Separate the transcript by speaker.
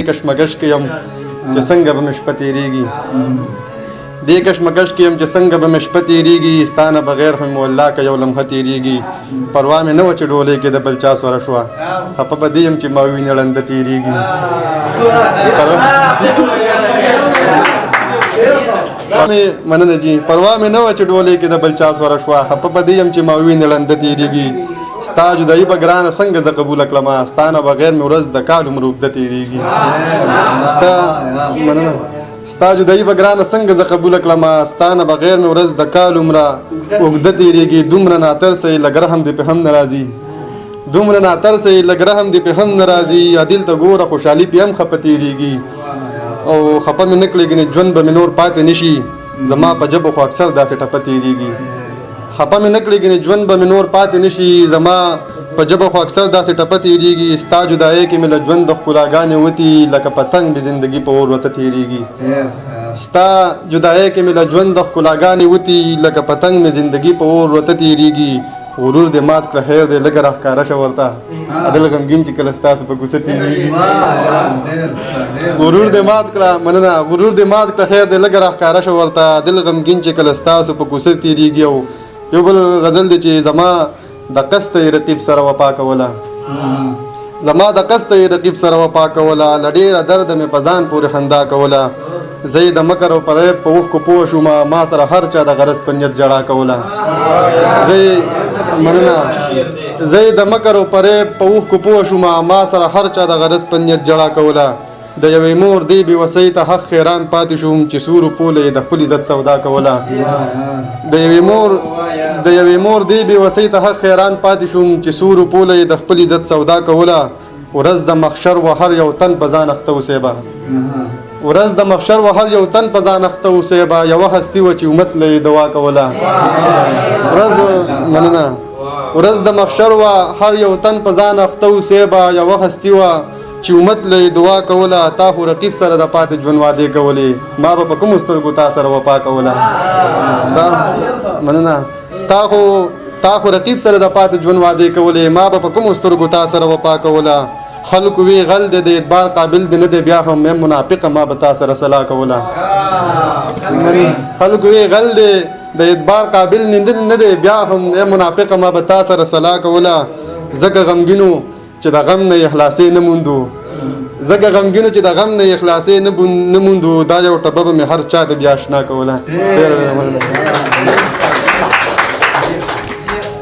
Speaker 1: کشمکش کې یم چې څنګه به مې شپه تېرېږي دې کشمکش کې یم چې څنګه به مې شپه تېرېږي ستا نه بغیر خو مې والله که یو لمحه تېرېږي پروا مې نه وه چې ډولۍ کې د بل چا سوره شوه خفه به دې یم چې ما وینې ړنده تېرېږي مننه جي پروا مې نه وه چې ډولۍ کې د بل چا سوره شوه خفه به دې یم چې ما وینې ړنده تېرېږي ستا جدایي به ګرانه څنګه زه قبوله کړمه ستا نه بغیر مې ورځ د کال عمر اوږده تېرېږي مننه ستا جدایي به ګرانه څنګه زه قبوله کړمه ستا نه بغیر مې ورځ د کال عمره اوږده تېرېږي دومره ناترسه یې لږ رحم دې پې هم نه راځي دومره ناترسه یې لږ رحم دې پې هم نه راځي عدل ته ګوره خوشحالي پې هم خفه تېرېږي او خفه مې نه کړې ګنې ژوند به مې نور پاتې نه شي زما په ژبو خو اکثر داسې ټپه تېرېږي خفه مې نه کړې ګنې ژوند به مې نور پاتې نه شي زما په ژبه خو اکثر داسې ټپه تېرېږي ستا جدایۍ کې مې له ژوند د ښکلاګانې وتي لکه پتنګ مې زندګي په اور ورته تېرېږي ستا جدایۍ کې مې له ژوند د ښکلاګانې وتي لکه پتنګ مې زندګي په اور ورته تېرېږي غرور دې مات کړه خیر دې لږه راښکاره شه ورته عدل غمګین چې کله ستاسو په کوڅه تېرېږي غرور دې مات کړه مننه غرور دې مات کړه خیر دې لږه راښکاره شه ورته عدل غمګین چې کله ستاسو په کوڅه تېرېږي او یو بل غزل دی چې زما د قسته یې رقیب سره وفا کوله زما د قسته یې رقیب سره وفا کوله له ډېره درده مې په ځان پورې خندا کوله زه یې د مکر او فریب په اوښکو پوه شومه ما سره هر چا د غرض په نیت ژړا کوله زه یې د مکر او فریب په اوښکو پوه شومه ما سره هر چا د غرض په نیت ژړا کوله د یوې مور دې بې وسۍ ته حق خیران پاتې شوم چې سورو پوله یې د خپل عزت سودا کوله د یوې مور دې بې وسۍ ته حق خیران پاتې شوم چې سورو پوله یې د خپل عزت سودا کوله ورځ د محشر و هر یو تن په ځان اخته اوسېبه ورځ د محشر و هر یو تن په ځان اخته اوسېبه یوه هستي وه چې امت له یې دوا کوله ورځ د محشر و هر یو تن په ځان اخته اوسېبه یوه هستي وه چې امت له یې دعا کوله تا خو رقیب سره د پاتې ژوند وعدې کولې ما به په کومو سترګو تا سره وفا کوله مننه تا خو رقیب سره د پاتې ژوند وعدې کولې ما به په کومو سترګو تا سره وفا کوله خلکو وی غل دی د اعتبار قابل دی نه دی بیا هم مې منافقه ما به تا سره صلاح کوله خلکو وی غل دی د اعتبار قابل نه دی بیا هم مې منافقه ما به تا سره صلاح کوله ځکه غمګینو چې د غم نه اخلاصې نه موندو ځکه غمګینو چې د غم نه اخلاصې نه موندو دا یو ټپه به مې هر چا ته بیا اشنا کوله